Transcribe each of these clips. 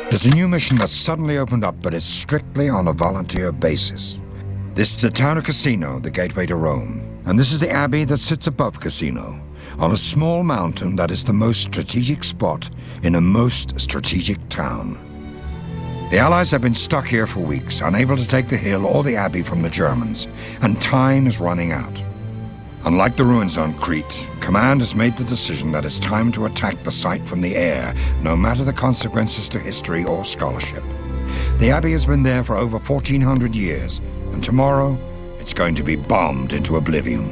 There's a new mission that's suddenly opened up, but it's strictly on a volunteer basis. This is the town of Cassino, the gateway to Rome. And this is the abbey that sits above Cassino, on a small mountain that is the most strategic spot in a most strategic town. The Allies have been stuck here for weeks, unable to take the hill or the abbey from the Germans, and time is running out. Unlike the ruins on Crete, Command has made the decision that it's time to attack the site from the air, no matter the consequences to history or scholarship. The abbey has been there for over 1,400 years, and tomorrow it's going to be bombed into oblivion.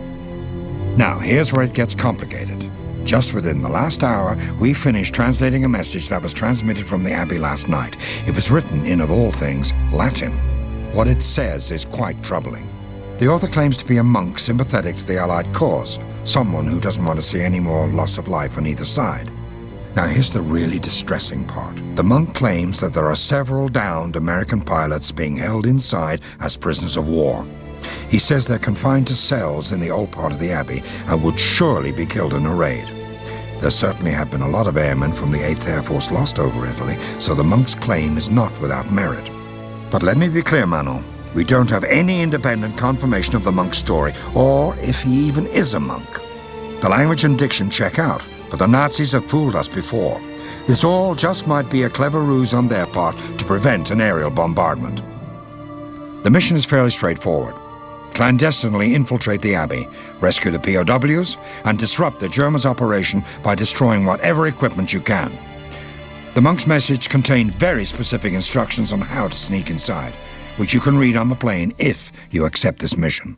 Now, here's where it gets complicated. Just within the last hour, we finished translating a message that was transmitted from the abbey last night. It was written in, of all things, Latin. What it says is quite troubling. The author claims to be a monk sympathetic to the Allied cause, someone who doesn't want to see any more loss of life on either side. Now here's the really distressing part. The monk claims that there are several downed American pilots being held inside as prisoners of war. He says they're confined to cells in the old part of the abbey and would surely be killed in a raid. There certainly have been a lot of airmen from the 8th Air Force lost over Italy, so the monk's claim is not without merit. But let me be clear, Manon. We don't have any independent confirmation of the monk's story, or if he even is a monk. The language and diction check out, but the Nazis have fooled us before. This all just might be a clever ruse on their part to prevent an aerial bombardment. The mission is fairly straightforward. Clandestinely infiltrate the abbey, rescue the POWs, and disrupt the Germans' operation by destroying whatever equipment you can. The monk's message contained very specific instructions on how to sneak inside, which you can read on the plane if you accept this mission.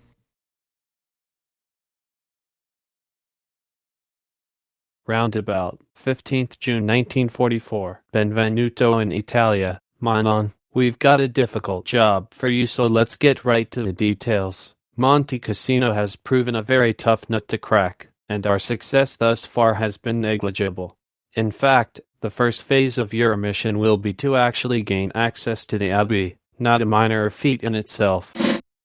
Roundabout, 15th June 1944. Benvenuto in Italia, Manon. We've got a difficult job for you, so let's get right to the details. Monte Cassino has proven a very tough nut to crack, and our success thus far has been negligible. In fact, the first phase of your mission will be to actually gain access to the abbey, not a minor feat in itself.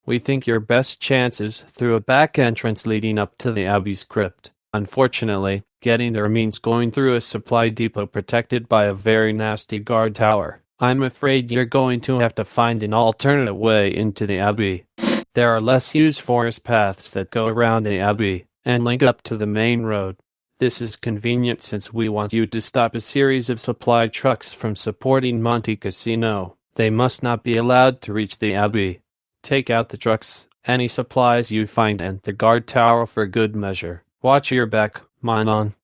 We think your best chances through a back entrance leading up to the abbey's crypt. Unfortunately, getting there means going through a supply depot protected by a very nasty guard tower. I'm afraid you're going to have to find an alternate way into the abbey. There are less used forest paths that go around the abbey and link up to the main road. This is convenient since we want you to stop a series of supply trucks from supporting Monte Cassino. They must not be allowed to reach the abbey. Take out the trucks, any supplies you find, and the guard tower for good measure. Watch your back, Manon.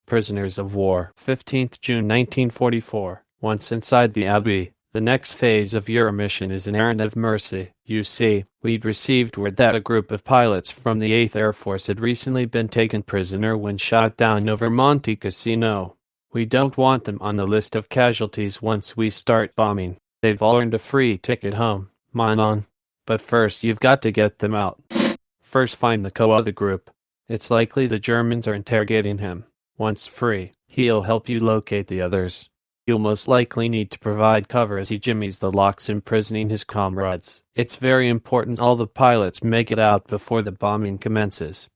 Prisoners of War, 15th June 1944. Once inside the Abbey, the next phase of your mission is an errand of mercy. You see, we'd received word that a group of pilots from the 8th Air Force had recently been taken prisoner when shot down over Monte Cassino. We don't want them on the list of casualties once we start bombing. They've all earned a free ticket home, Manon. But first you've got to get them out. First find the co-other group. It's likely the Germans are interrogating him. Once free, he'll help you locate the others. You'll most likely need to provide cover as he jimmies the locks imprisoning his comrades. It's very important all the pilots make it out before the bombing commences.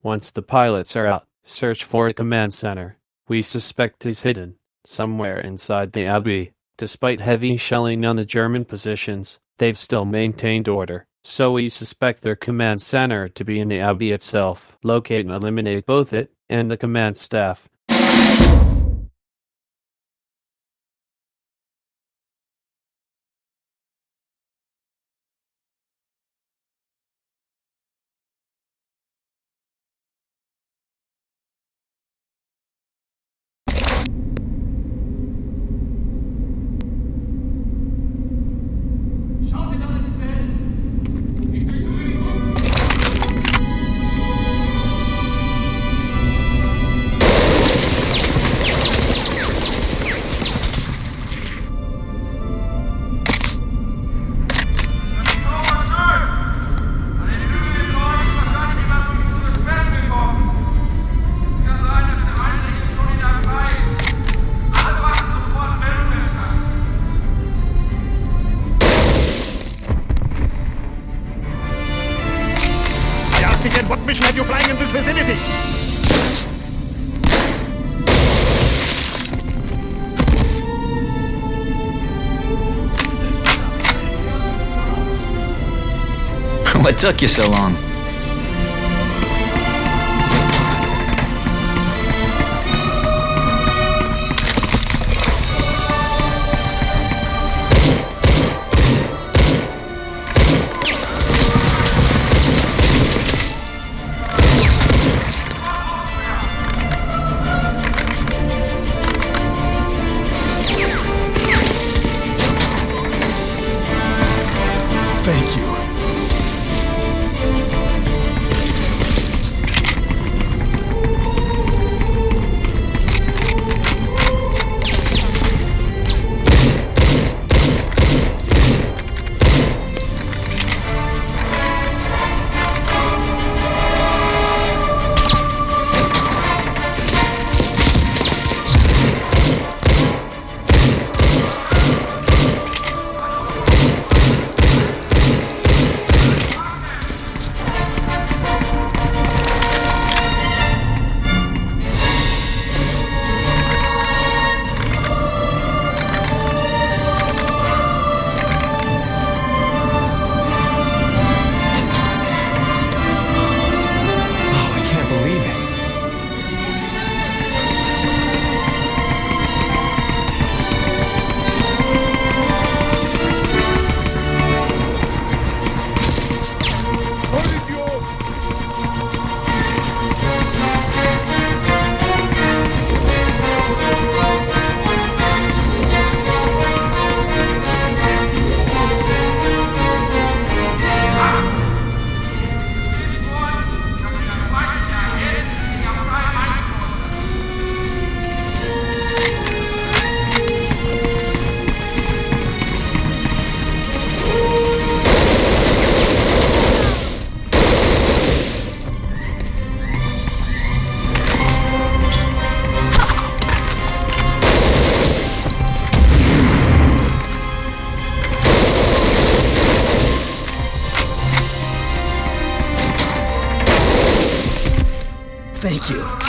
Once the pilots are out, search for a command center. We suspect he's hidden somewhere inside the Abbey. Despite heavy shelling on the German positions, they've still maintained order. So we suspect their command center to be in the Abbey itself. Locate and eliminate both it and the command staff. What mission have you flying in this vicinity? What took you so long? Thank you. Thank you.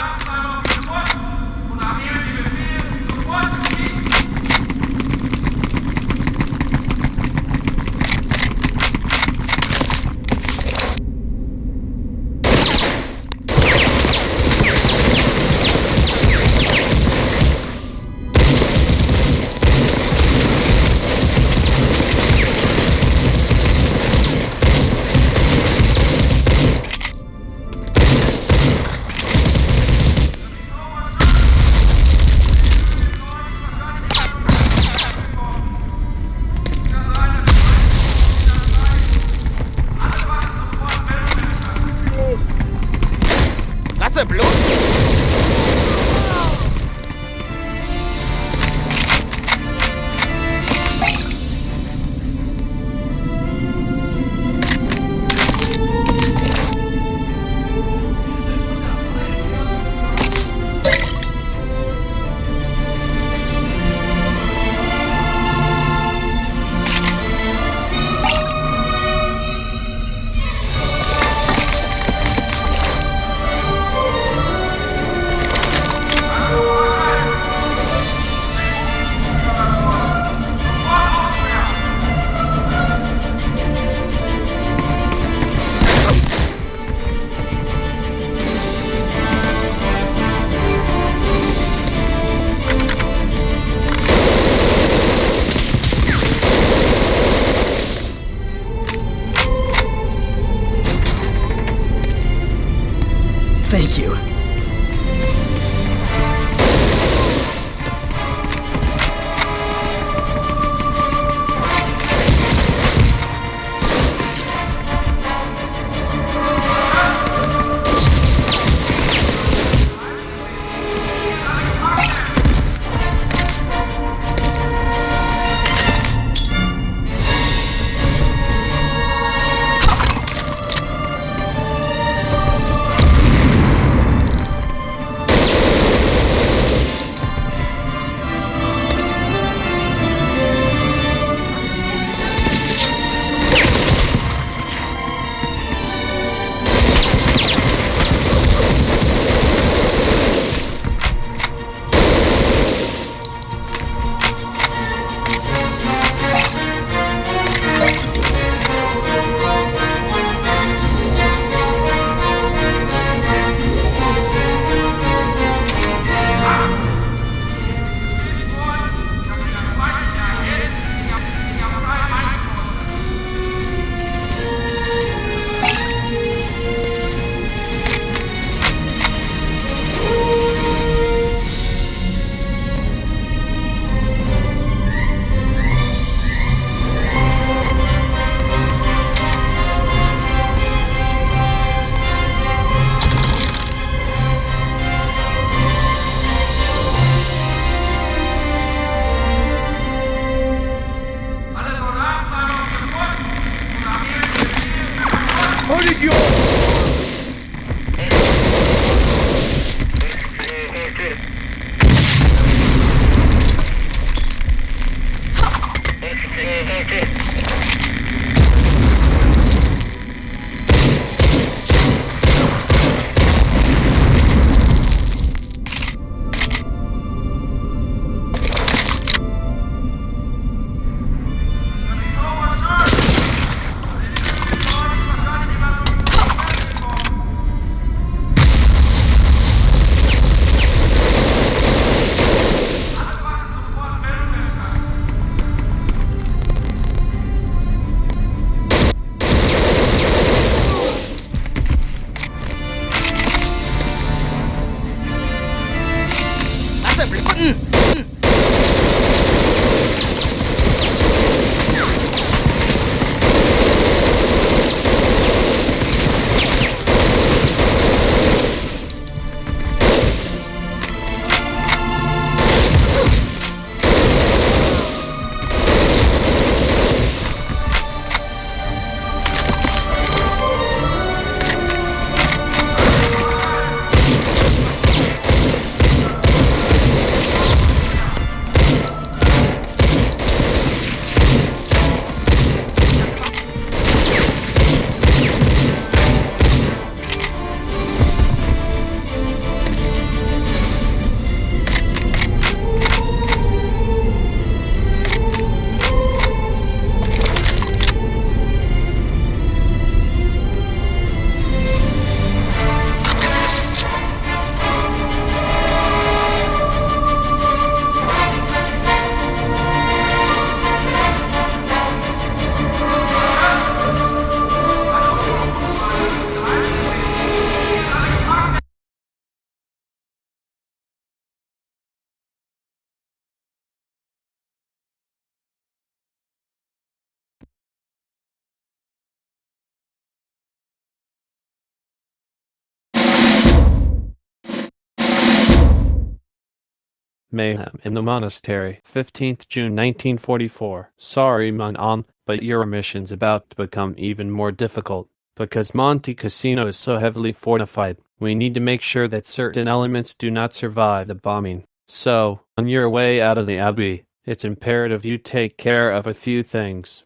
Mayhem in the Monastery, 15th June 1944. Sorry, Manon, but your mission's about to become even more difficult. Because Monte Cassino is so heavily fortified, we need to make sure that certain elements do not survive the bombing. So, on your way out of the Abbey, it's imperative you take care of a few things.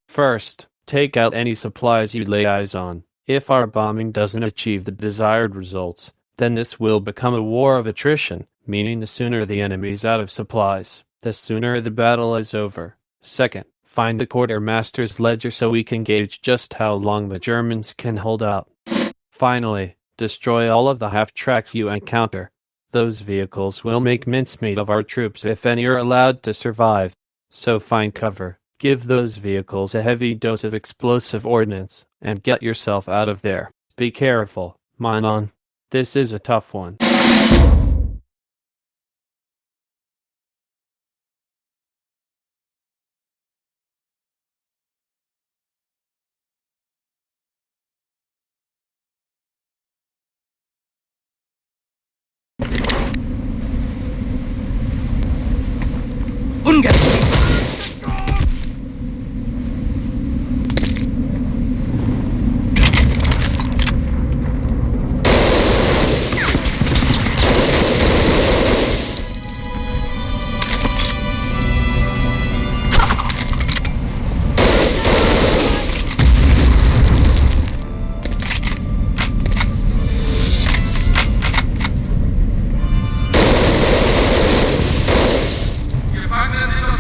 First, take out any supplies you lay eyes on. If our bombing doesn't achieve the desired results, then this will become a war of attrition, meaning the sooner the enemy's out of supplies, the sooner the battle is over. Second, find the quartermaster's ledger so we can gauge just how long the Germans can hold out. Finally, destroy all of the half-tracks you encounter. Those vehicles will make mincemeat of our troops if any are allowed to survive. So find cover, give those vehicles a heavy dose of explosive ordnance, and get yourself out of there. Be careful, Manon. This is a tough one. Gefangene sind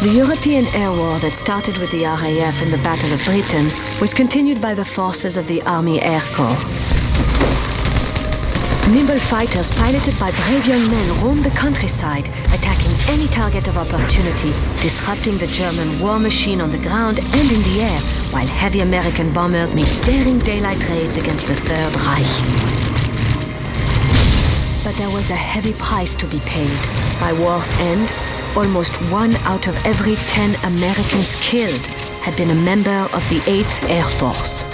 The European air war that started with the RAF in the Battle of Britain was continued by the forces of the Army Air Corps. Nimble fighters piloted by brave young men roamed the countryside, attacking any target of opportunity, disrupting the German war machine on the ground and in the air, while heavy American bombers made daring daylight raids against the Third Reich. But there was a heavy price to be paid. By war's end, almost 1 out of every 10 Americans killed had been a member of the 8th Air Force.